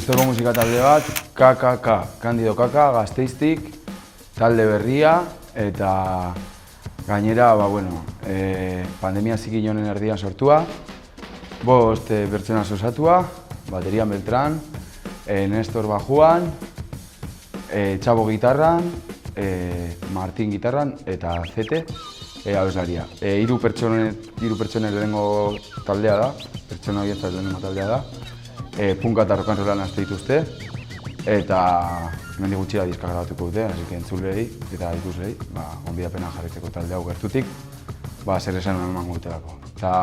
Nestorgo musika talde bat, KKK, Kandido Kaka, Gasteiztik, talde berria, eta gainera, pandemia zikilonen erdian sortua, 5 pertsona osatua, Baterian Beltran, Nestor bajuan, Txabo gitarran, Martin gitarran eta Zete abeslaria. 3 pertsonen lehenengo taldea da, pertsona horientzat lehenengo taldea da. Punka eta rock and rollan haste dituzte, eta hemendik gutxira diska grabatuko dute, así que entzulei eta ikuslei, gonbidapena jarraitzeko talde hau gertutik, zer esan emango dutelako. Eta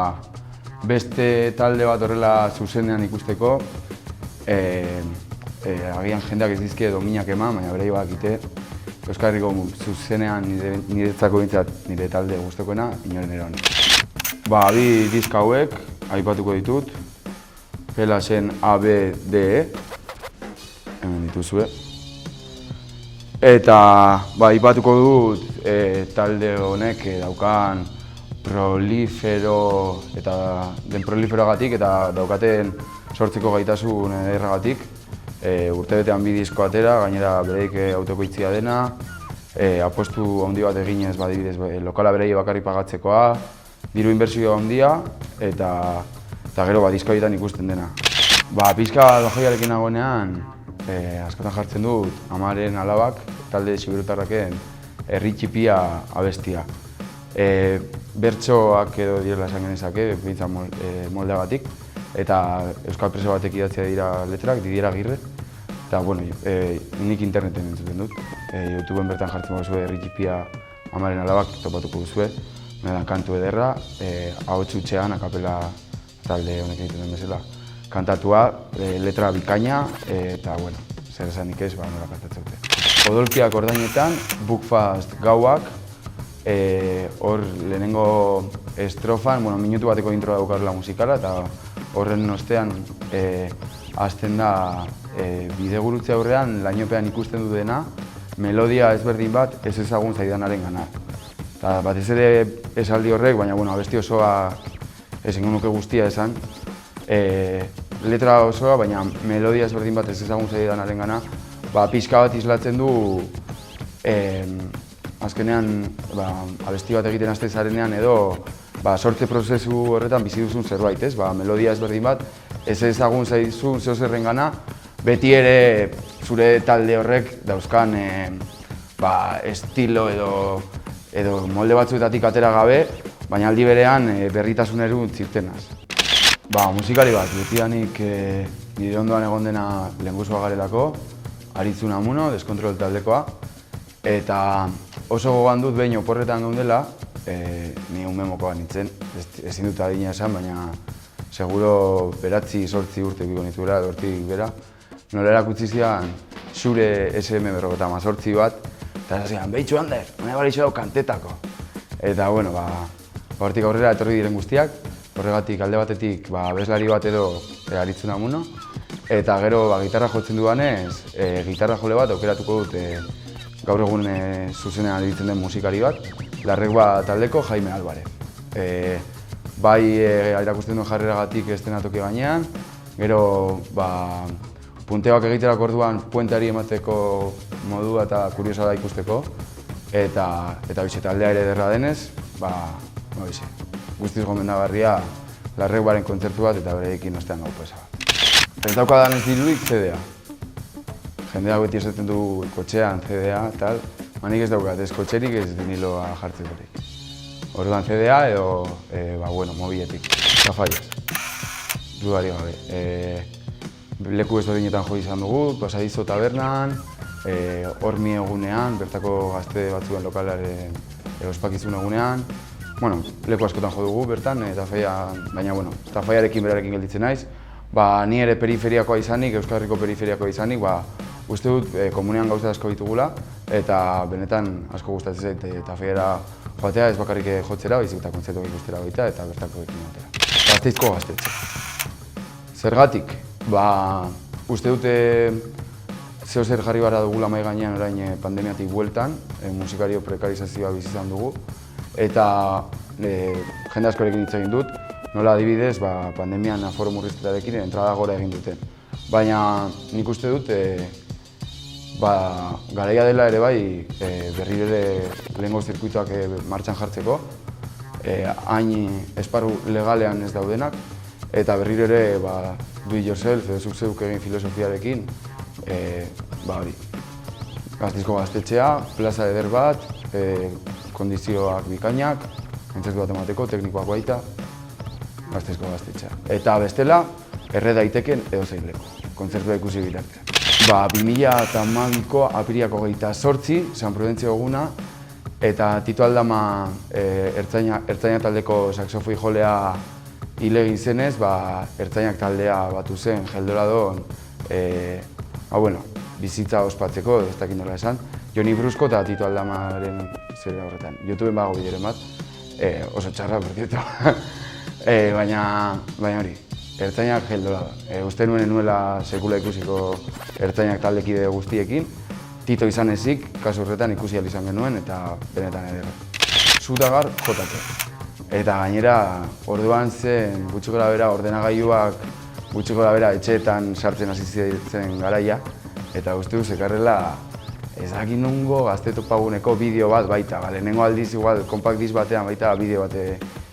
beste talde bat horrela zuzenean ikusteko, agian jendeak ez dizkie dominak eman, baina berei bakite Euskal Herriko zuzenean niretzako bintzat nire talde gustukoena inoren eron. Bi diska hauek aipatuko ditut, Pelasen A, B, D, E, hemen dituzue. Eta aipatuko dut talde honek daukan prolifero eta den proliferoagatik eta daukaten sortzeko gaitasun ederragatik. Urtebetean 2 disko atera, gainera bereik autokoitzia dena, apostu handi bat eginez badibidez lokala berei bakarrik pagatzekoa, diru inbertsio handia eta gero disko horietan ikusten dena. Pixka dojoiarekin nagoenean, askotan jartzen dut Amaren Alabak, talde siberutarraken Herri Txipia abestia. Bertsoak edo direla esan genezake, bintzat moldeagatik, eta euskal preso batek idatzia dira letrak, Didier Agirre. Eta, nik interneten entzuten dut. YouTubeen bertan jartzen duzue Herri Txipia Amaren Alabak topatuko duzue. Medan kantu ederra, ahots hutsean akapela talde honek egiten den bezala. Kantatua, letra bikaina, eta, zer esanik ez, nola kantatzen dute. Odolkiak ordainetan, Bookfast gauak, hor lehenengo estrofan, minutu bateko introa daukarela musikala, eta horren ostean hasten da bidegurutze aurrean, lainopean ikusten du dena, melodia ezberdin bat ez ezagun zaidanaren gana. Eta batez ere esaldi horrek, baina abesti osoa ezin nuke guztia esan, letra osoa, baina melodia ezberdin bat ez ezagun zaidanaren gana, pixka bat islatzen du azkenean abesti bat egiten hasten zarenean edo sortze prozesu horretan bizi duzun zerbait, ez? Melodia ezberdin bat ez ezagun zaizun zeozerren gana, beti ere zure talde horrek dauzkan estilo edo molde batzuetatik atera gabe, baina aldi berean berritasuneru zirtenaz. Musikari bat, betidanik nire ondoan egon dena lehengusua garelako, Aritz Unamuno, Deskontrol taldekoa, eta oso gogoan dut behin oporretan geundela, ni memokoa nintzen, ezin dut adina esan, baina seguro 9-8 urte biko nituela, edo hortik bera, nola erakutsi zian zure SM58 bat, eta zian, behitxu Ander, hone balixo dau kantetako. Eta, hortik aurrera etorri diren guztiak, horregatik alde batetik abeslari bat edo Aritz Unamuno, eta gero gitarra jotzen dudanez, gitarra jole bat aukeratuko dut gaur egun zuzenean aritzen den musikari bat, Larregua taldeko Jaime Alvarez. Erakusten duen jarreragatik eszenatoki gainean, gero punteoak egiterako orduan puenteari emateko modua eta kuriosa da ikusteko, eta taldea ere ederra denez, guztiz gomendagarria Larreguaren kontzertu bat eta bereekin ostean gau pesa. Ez daukadan ez dirurik CD-a. Jendea beti esaten du kotxean CD-a, tal. Nik ez daukat, ez kotxerik ez viniloa jartzekorik. Orduan CD-a edo, mobiletik. Zafaiaz. Dudari gabe. Leku ezberdinetan jo izan dugu, Pasadizo tabernan, Hormi egunean, bertako gazte batzuen lokalaren ospakizun egunean. Leku askotan jo dugu bertan, baina Zafaiarekin berarekin gelditzen naiz. Ni ere periferiakoa izanik, Euskal Herriko periferiakoa izanik, uste dut komunean gauza asko ditugula, eta benetan asko gustatzen zait Zafaiara joatea, ez bakarrik jotzera, baizik eta kontzertuak ikustera baita, eta bertako ekin batera. Gasteizko gaztetxe. Zergatik? Uste dute zeozer jarri bara dugula mahai gainean orain pandemiatik bueltan, musikario prekarizazioa bizi izan dugu, eta jende askorekin hitz egin dut, nola adibidez pandemian aforo murrizketarekin entrada gora egin duten. baina nik uste dut garaia dela ere bai berriro ere lehengo zirkuituak martxan jartzeko, hain esparru legalean ez daudenak, eta berriro ere do it yourself, edo zuk zeuk egin filosofiarekin, hori. Gasteizko gaztetxea, plaza eder bat, kondizioak bikainak, kontzertu bat emateko, teknikoak baita, Gasteizko gaztetxea. Eta bestela, erre daiteken edozein leku, kontzertua ikusi bitartean. 2012ko apiriako 28, San Prudentzio eguna, eta Tito Aldama ertzaina taldeko saxofoi jolea hil egin zenez, ertzainak taldea batu zen Geldoradon, bizitza ospatzeko, ez dakit nola esan, Joni Brusko eta Tito Aldamaren zere horretan. YouTubeen bago bideren bat, oso txarra, por cierto. Baina hori, ertzainak Geldoradon. Uste nuela sekula ikusiko ertzainak taldekide guztiekin, Tito izan ezik, kasu horretan ikusi ahal izan genuen eta benetan ederra. Zutagar jotake. Eta gainera, orduan zen gutxi gorabehera ordenagailuak gutxi gorabehera etxeetan sartzen hasi ziren garaia, eta uste duz ekarrela ez dakit nongo Gazte Topaguneko bideo bat baita, lehenengo aldiz igual compact disc batean baita bideo bat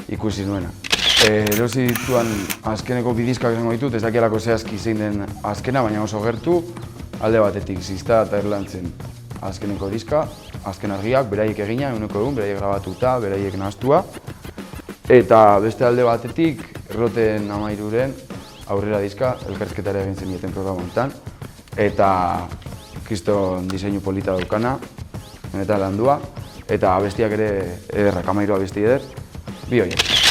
ikusi nuena. Erosi dituan azkeneko bidizkak esango ditut, ez dakialako zehazki zein den azkena, baina oso gertu, alde batetik Zizta eta Erlantzen azkeneko diska, azken argiak, beraiek egina, egun, beraiek grabatuta, beraiek nahastua. Eta beste alde batetik, Roten 13-ren aurrera diska, elkarrizketara egin zenieten programa honetan. Eta kriston diseinu polita daukana, benetan landua. Eta abestiak ere ederrak, 13 abesti eder, bi horiek.